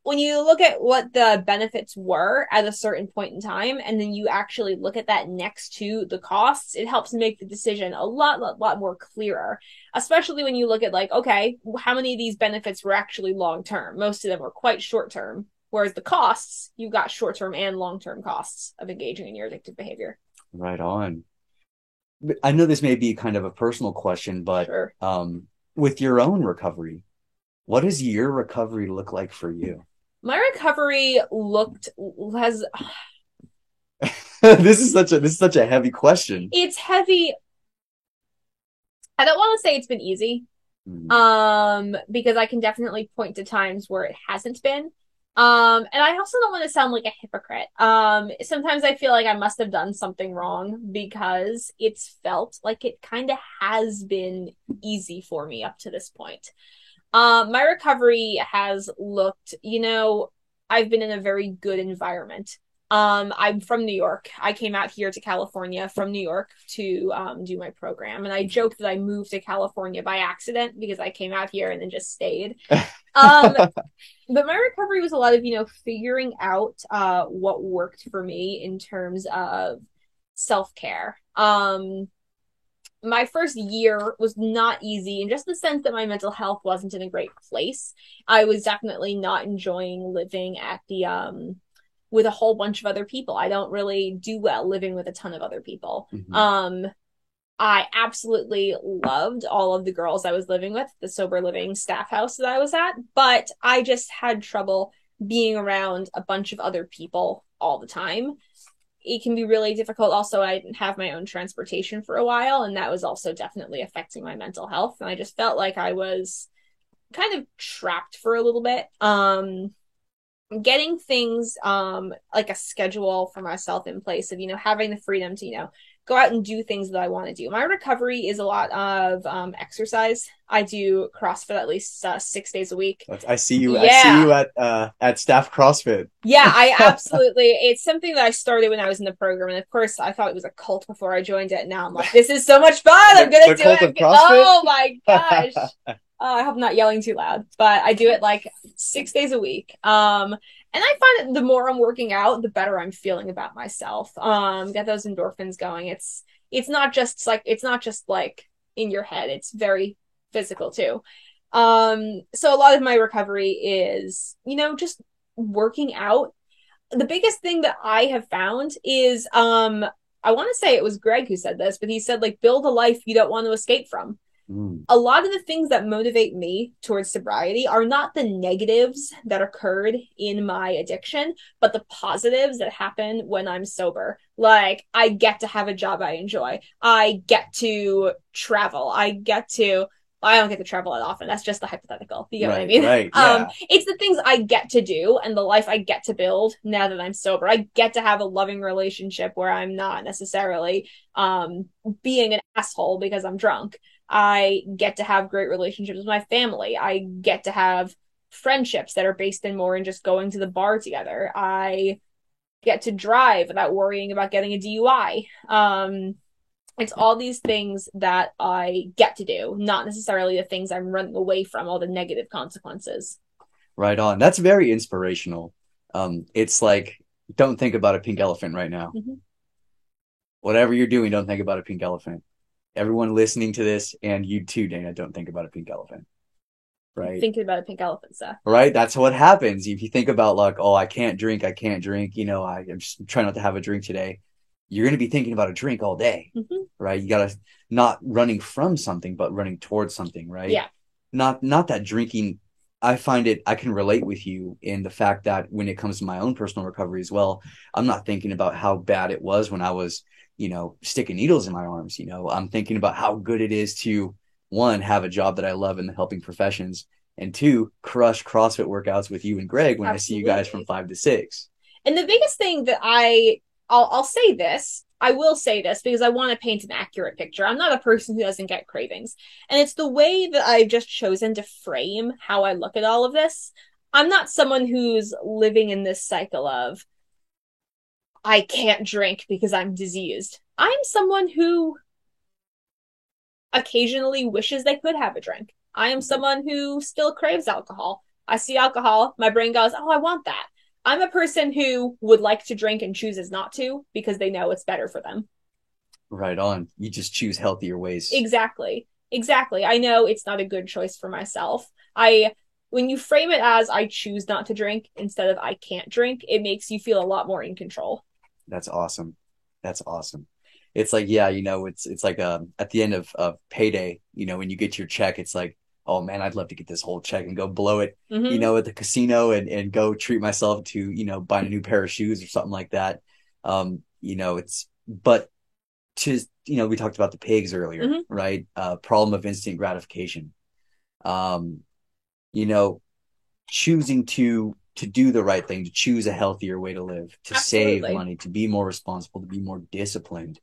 when you look at what the benefits were at a certain point in time, and then you actually look at that next to the costs, it helps make the decision a lot more clearer. Especially when you look at like, okay, how many of these benefits were actually long term? Most of them were quite short term. Whereas the costs, you've got short term and long term costs of engaging in your addictive behavior. Right on. I know this may be kind of a personal question, but Sure. With your own recovery, what does your recovery look like for you? My recovery has This is such a heavy question. it's heavy. I don't want to say it's been easy. Because I can definitely point to times where it hasn't been. And I also don't want to sound like a hypocrite. Sometimes I feel like I must have done something wrong because it's felt like it kind of has been easy for me up to this point. My recovery has looked, I've been in a very good environment. I'm from New York. I came out here to California from New York to do my program. And I joked that I moved to California by accident because I came out here and then just stayed. But my recovery was a lot of, figuring out what worked for me in terms of self-care. My first year was not easy in just the sense that my mental health wasn't in a great place. I was definitely not enjoying living at the with a whole bunch of other people. I don't really do well living with a ton of other people. Mm-hmm. I absolutely loved all of the girls I was living with, the sober living staff house that I was at, but I just had trouble being around a bunch of other people all the time. It can be really difficult. Also, I didn't have my own transportation for a while, and that was also definitely affecting my mental health. And I just felt like I was kind of trapped for a little bit. Getting things like a schedule for myself in place of, having the freedom to, go out and do things that I want to do. My recovery is a lot of exercise. I do CrossFit at least 6 days a week. I see you. Yeah. I see you at Staff CrossFit. Yeah, I absolutely. It's something that I started when I was in the program, and of course, I thought it was a cult before I joined it. Now I'm like, this is so much fun. I'm gonna do it. Oh my gosh. I hope I'm not yelling too loud, but I do it like 6 days a week. And I find that the more I'm working out, the better I'm feeling about myself. Get those endorphins going. It's not just like in your head. It's very physical too. So a lot of my recovery is, just working out. The biggest thing that I have found is, I want to say it was Greg who said this, but he said like build a life you don't want to escape from. A lot of the things that motivate me towards sobriety are not the negatives that occurred in my addiction, but the positives that happen when I'm sober. Like, I get to have a job I enjoy. I get to travel. I don't get to travel that often. That's just the hypothetical. You get what I mean? Right. Yeah. It's the things I get to do and the life I get to build now that I'm sober. I get to have a loving relationship where I'm not necessarily being an asshole because I'm drunk. I get to have great relationships with my family. I get to have friendships that are based in more in just going to the bar together. I get to drive without worrying about getting a DUI. It's all these things that I get to do, not necessarily the things I'm running away from, all the negative consequences. Right on. That's very inspirational. It's like, don't think about a pink elephant right now. Mm-hmm. Whatever you're doing, don't think about a pink elephant. everyone listening to this, and you too, Dana, don't think about a pink elephant, right? Thinking about a pink elephant, Seth. Right? That's what happens. If you think about like, oh, I can't drink, I'm just trying not to have a drink today. You're going to be thinking about a drink all day, right? You got to not running from something, but running towards something, right? Yeah. Not that drinking. I can relate with you in the fact that when it comes to my own personal recovery as well, I'm not thinking about how bad it was when I was, sticking needles in my arms. I'm thinking about how good it is to, one, have a job that I love in the helping professions, and two, crush CrossFit workouts with you and Greg when I see you guys from 5 to 6. And the biggest thing that I'll say this, I will say this because I want to paint an accurate picture. I'm not a person who doesn't get cravings. And it's the way that I've just chosen to frame how I look at all of this. I'm not someone who's living in this cycle of, I can't drink because I'm diseased. I'm someone who occasionally wishes they could have a drink. I am someone who still craves alcohol. I see alcohol, my brain goes, oh, I want that. I'm a person who would like to drink and chooses not to because they know it's better for them. Right on. You just choose healthier ways. Exactly. I know it's not a good choice for myself. When you frame it as I choose not to drink instead of I can't drink, it makes you feel a lot more in control. That's awesome. It's like, yeah, it's like at the end of payday, when you get your check, it's like, oh man, I'd love to get this whole check and go blow it, at the casino and go treat myself to, buying a new pair of shoes or something like that. But we talked about the pigs earlier, right? Problem of instant gratification. Choosing to do the right thing, to choose a healthier way to live, to Absolutely. save money, to be more responsible, to be more disciplined.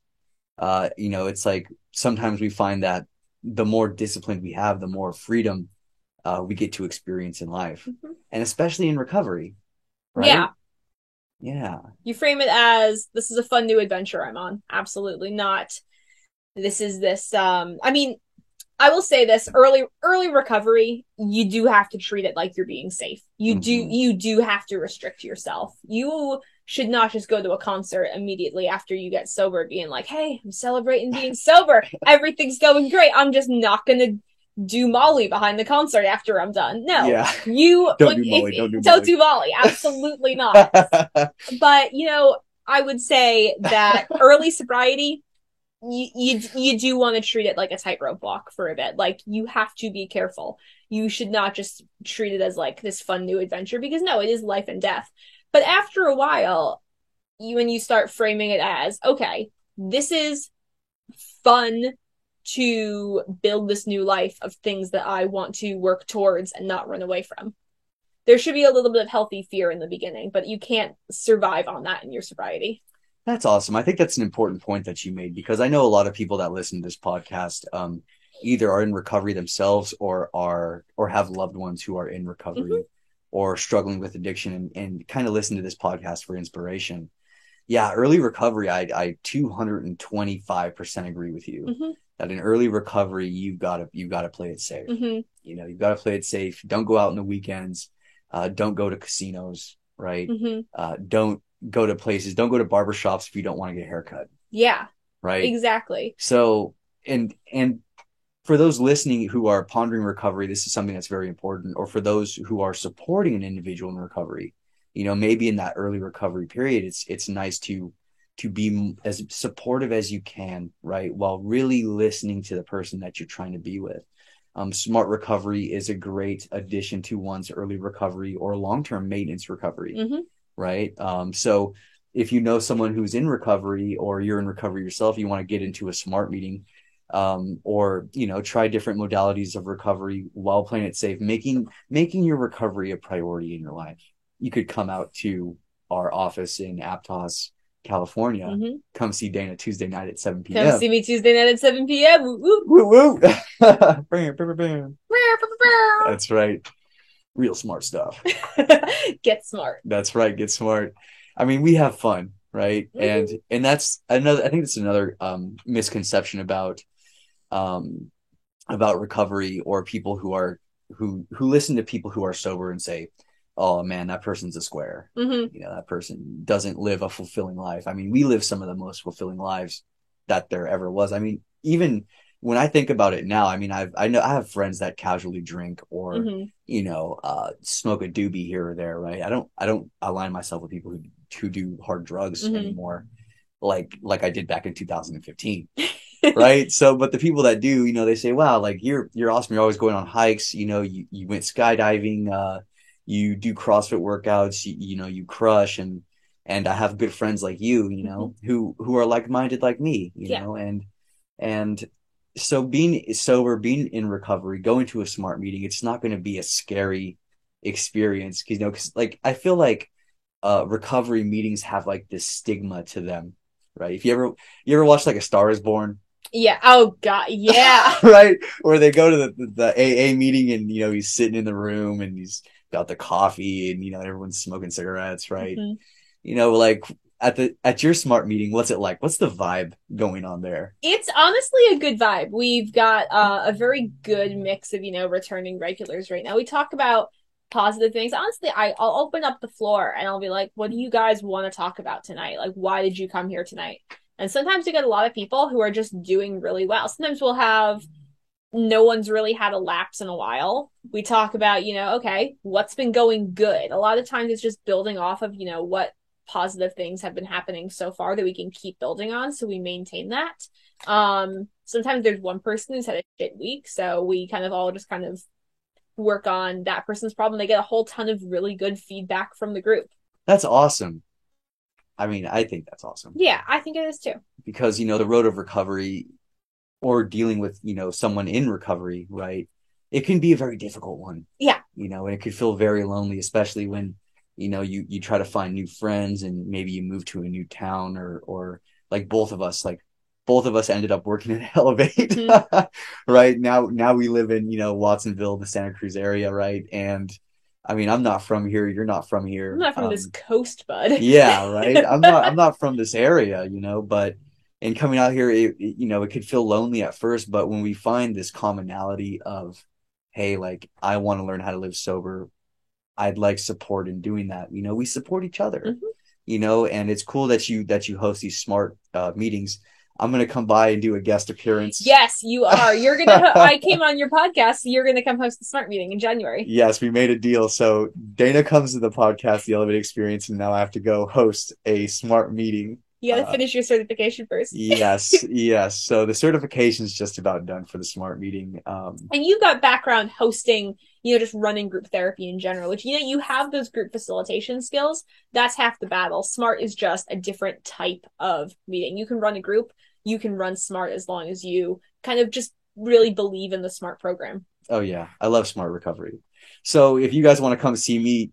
It's like sometimes we find that the more discipline we have, the more freedom we get to experience in life, and especially in recovery. Right? Yeah. You frame it as this is a fun new adventure I'm on. Absolutely not. This is this. I will say this: early recovery, you do have to treat it like you're being safe. You do have to restrict yourself. You should not just go to a concert immediately after you get sober being like, hey, I'm celebrating being sober. Everything's going great. I'm just not going to do Molly behind the concert after I'm done. No, don't do Molly. Absolutely not. But, I would say that early sobriety, you do want to treat it like a tightrope walk for a bit. Like, you have to be careful. You should not just treat it as like this fun new adventure because no, it is life and death. But after a while, when you start framing it as, okay, this is fun to build this new life of things that I want to work towards and not run away from. There should be a little bit of healthy fear in the beginning, but you can't survive on that in your sobriety. That's awesome. I think that's an important point that you made because I know a lot of people that listen to this podcast either are in recovery themselves or have loved ones who are in recovery or struggling with addiction and kind of listen to this podcast for inspiration. Yeah, early recovery, I 225% agree with you that in early recovery, you've got to play it safe. You've got to play it safe. Don't go out on the weekends. Don't go to casinos, right? Don't go to places. Don't go to barbershops if you don't want to get a haircut. Yeah. Right. Exactly. So, and for those listening who are pondering recovery, this is something that's very important. Or for those who are supporting an individual in recovery, maybe in that early recovery period, it's nice to be as supportive as you can, right? While really listening to the person that you're trying to be with. Smart recovery is a great addition to one's early recovery or long-term maintenance recovery, right? So if you know someone who's in recovery or you're in recovery yourself, you want to get into a SMART meeting, or try different modalities of recovery while playing it safe, making your recovery a priority in your life. You could come out to our office in Aptos, California. Come see Dana Tuesday night at 7 p.m. Come see me Tuesday night at 7 p.m. Woo woo. That's right. Real smart stuff. Get smart. That's right. Get smart. I mean, we have fun, right? And that's another. I think that's another misconception about recovery or people who listen to people who are sober and say, oh man, that person's a square. That person doesn't live a fulfilling life. I mean, we live some of the most fulfilling lives that there ever was. I mean, even when I think about it now, I mean, I know I have friends that casually drink or, Hmm. smoke a doobie here or there, right? I don't align myself with people who do hard drugs Hmm. anymore, like I did back in 2015, right? So, but the people that do, they say, wow, like you're awesome. You're always going on hikes. You went skydiving. You do CrossFit workouts. You crush and I have good friends like you, Hmm. who are like-minded like me, Yeah. and so being sober, being in recovery, going to a smart meeting, it's not going to be a scary experience because like I feel like recovery meetings have like this stigma to them, right? If you ever watch like A Star Is Born, Yeah. Oh God. Yeah. right? Where they go to the AA meeting and he's sitting in the room and he's got the coffee and everyone's smoking cigarettes, right? Hmm. Like at your smart meeting, what's it like? What's the vibe going on there? It's honestly a good vibe. We've got a very good mix of, returning regulars right now. We talk about positive things. Honestly, I'll open up the floor and I'll be like, what do you guys want to talk about tonight? Like, why did you come here tonight? And sometimes we get a lot of people who are just doing really well. Sometimes we'll have no one's really had a lapse in a while. We talk about, okay, what's been going good? A lot of times it's just building off of, what positive things have been happening so far that we can keep building on so we maintain that. Sometimes there's one person who's had a shit week, so we kind of all just kind of work on that person's problem. They get a whole ton of really good feedback from the group. That's awesome. I mean, I think that's awesome Yeah, I think it is too. because the road of recovery or dealing with someone in recovery, right? It can be a very difficult one. Yeah. And it could feel very lonely, especially when you try to find new friends and maybe you move to a new town or like both of us ended up working at Elevate. Mm-hmm. Right now we live in Watsonville, the Santa Cruz area, right? And I mean, I'm not from here, you're not from I'm here. not from this coast, bud. Yeah, right. I'm not from this area, but and coming out here, it could feel lonely at first, but when we find this commonality of, hey, like I want to learn how to live sober, I'd like support in doing that. We support each other. Mm-hmm. And it's cool that you host these smart meetings. I'm gonna come by and do a guest appearance. Yes, you are. You're gonna. I came on your podcast. So you're gonna come host the Smart Meeting in January. Yes, we made a deal. So Dana comes to the podcast, The Elevate Experience, and now I have to go host a smart meeting. You gotta finish your certification first. Yes, yes. So the certification is just about done for the smart meeting. And you've got background hosting, just running group therapy in general, which you have those group facilitation skills. That's half the battle. Smart is just a different type of meeting. You can run a group. You can run Smart as long as you kind of just really believe in the Smart program. Oh yeah, I love smart recovery. So if you guys want to come see me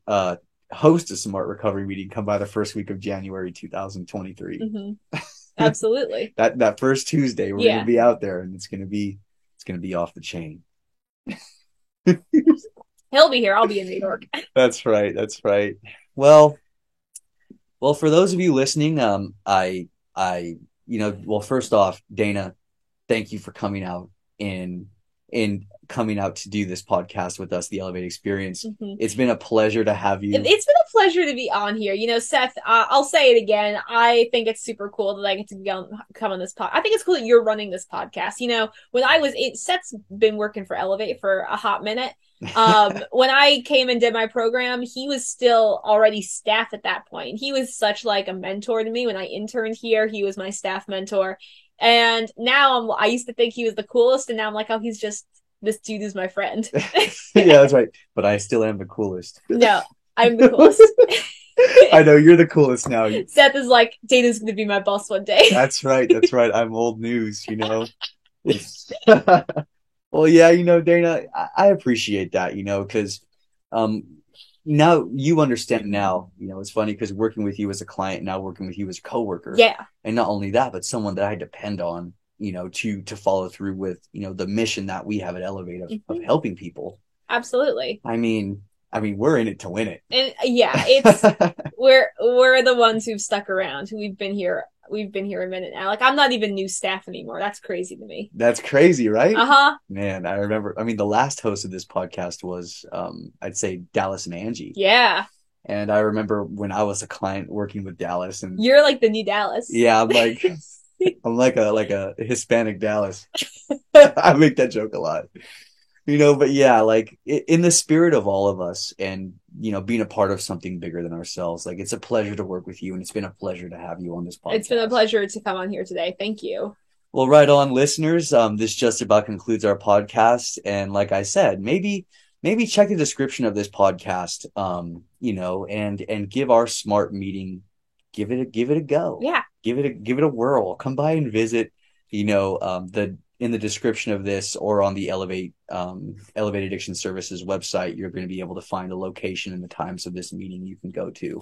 host a smart recovery meeting, come by the first week of January 2023. Mm-hmm. Absolutely. That first Tuesday, we're Yeah. gonna be out there, and it's gonna be off the chain. He'll be here. I'll be in New York. That's right. That's right. Well, for those of you listening, well, first off, Dana, thank you for coming out in coming out to do this podcast with us, the Elevate Experience. Mm-hmm. It's been a pleasure to have you. It's been a pleasure to be on here. Seth, I'll say it again. I think it's super cool that I get to come on this pod. I think it's cool that you're running this podcast. When Seth's been working for Elevate for a hot minute. When I came and did my program, he was still already staff at that point. He was such like a mentor to me. When I interned here, he was my staff mentor. And now I used to think he was the coolest, and now I'm like, oh, he's just this dude is my friend. Yeah, that's right. But I still am the coolest. No, I'm the coolest. I know you're the coolest now. Seth is like, Dana's going to be my boss one day. That's right. That's right. I'm old news, Well, yeah, Dana, I appreciate that, because now you understand now, it's funny because working with you as a client, now working with you as a coworker. Yeah. And not only that, but someone that I depend on, to follow through with, the mission that we have at Elevate of helping people. Absolutely. I mean, we're in it to win it. And yeah, it's we're the ones who've stuck around. We've been here a minute now. Like I'm not even new staff anymore. That's crazy to me. That's crazy, right? Uh-huh. Man, I remember. I mean, the last host of this podcast was, I'd say Dallas and Angie. Yeah. And I remember when I was a client working with Dallas, and you're like the new Dallas. Yeah, I'm like a Hispanic Dallas. I make that joke a lot. But yeah, like in the spirit of all of us and, being a part of something bigger than ourselves, like it's a pleasure to work with you and it's been a pleasure to have you on this It's been a podcast. pleasure to come on here today. Thank you. Well, right on, listeners. This just about concludes our podcast. And like I said, maybe check the description of this podcast, and give our smart meeting, give it a go. Yeah. Give it a whirl. Come by and visit, the in the description of this or on the Elevate Addiction Services website, you're going to be able to find the location and the times of this meeting you can go to.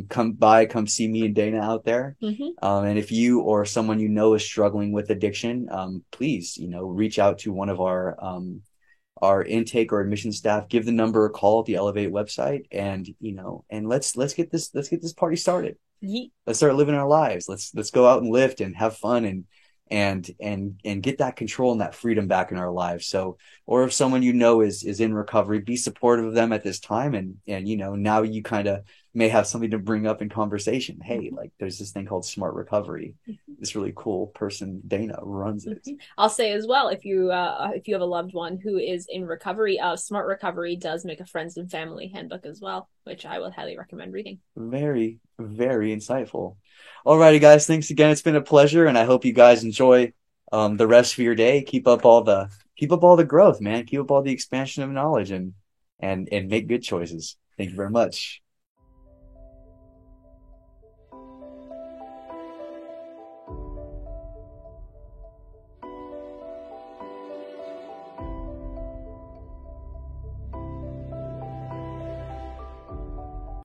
Come see me and Dana out there. Mm-hmm. And if you or someone is struggling with addiction, please, reach out to one of our intake or admission staff. Give the number a call at the Elevate website, and let's get this party started. Yeet. Let's start living our lives. Let's go out and lift and have fun and get that control and that freedom back in our lives. So, or if someone is in recovery, be supportive of them at this time, and now you kind of may have something to bring up in conversation. Hey, like there's this thing called Smart Recovery. This really cool person, Dana, runs it. I'll say as well, if you have a loved one who is in recovery, Smart Recovery does make a friends and family handbook as well, which I would highly recommend reading. Very, very insightful. Alrighty, guys, thanks again. It's been a pleasure, and I hope you guys enjoy the rest of your day. Keep up all the growth, man. Keep up all the expansion of knowledge and make good choices. Thank you very much.